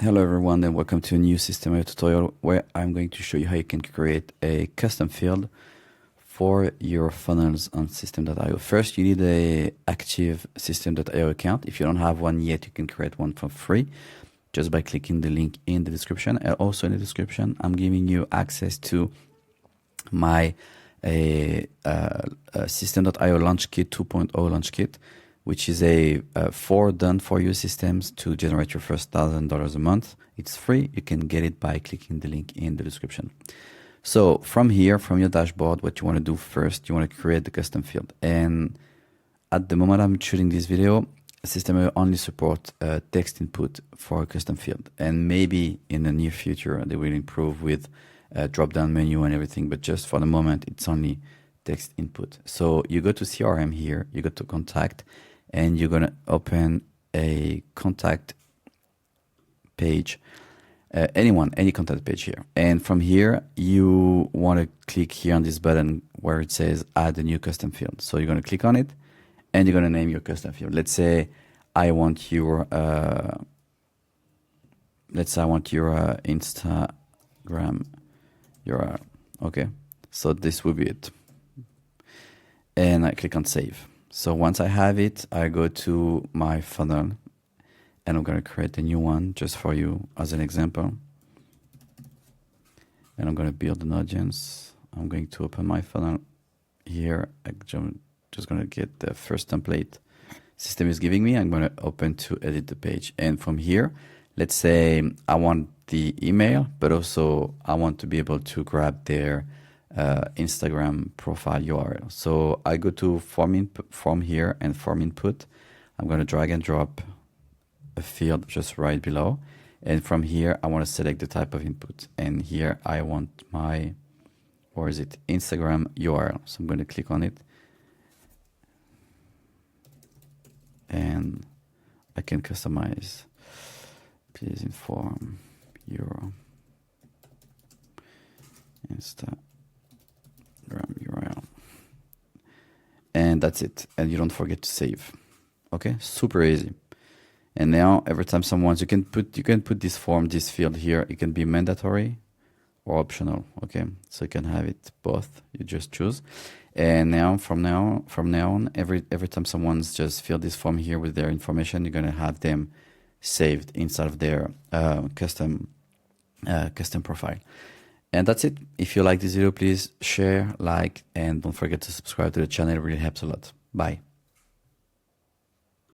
Hello everyone and welcome to a new Systeme tutorial where I'm going to show you how you can create a custom field for your funnels on Systeme.io. First, you need a active Systeme.io account. If you don't have one yet, you can create one for free just by clicking the link in the description. And also in the description, I'm giving you access to my Systeme.io launch kit 2.0 launch kit, which is a 4 done-for-you systems to generate your first $1,000 a month. It's free. You can get it by clicking the link in the description. So from here, from your dashboard, what you want to do first, you want to create the custom field. And at the moment I'm shooting this video, Systeme only support text input for a custom field. And maybe in the near future, they will improve with a drop-down menu and everything. But just for the moment, it's only text input. So you go to CRM here, you go to contact, and you're going to open a contact page, any contact page here. And from here, you want to click here on this button where it says add a new custom field. So you're going to click on it and you're going to name your custom field. Let's say I want your, Instagram URL. Okay. So this will be it. And I click on save. So once I have it, I go to my funnel and I'm going to create a new one just for you as an example. And I'm going to build an audience. I'm going to open my funnel here. I'm just going to get the first template Systeme is giving me. I'm going to open to edit the page. And from here, let's say I want the email, but also I want to be able to grab their Instagram profile URL. So I go to form here and form input. I'm going to drag and drop a field just right below. And from here, I want to select the type of input. And here I want my, Instagram URL. So I'm going to click on it. And I can customize. Please inform your Instagram URL, and that's it. And you don't forget to save. Okay, super easy. And now every time you can put this field here. It can be mandatory or optional. Okay, so you can have it both. You just choose. And now from now on, every time someone's just fill this form here with their information, you're gonna have them saved inside of their custom profile. And that's it. If you like this video, please share, like, and don't forget to subscribe to the channel. It really helps a lot. Bye.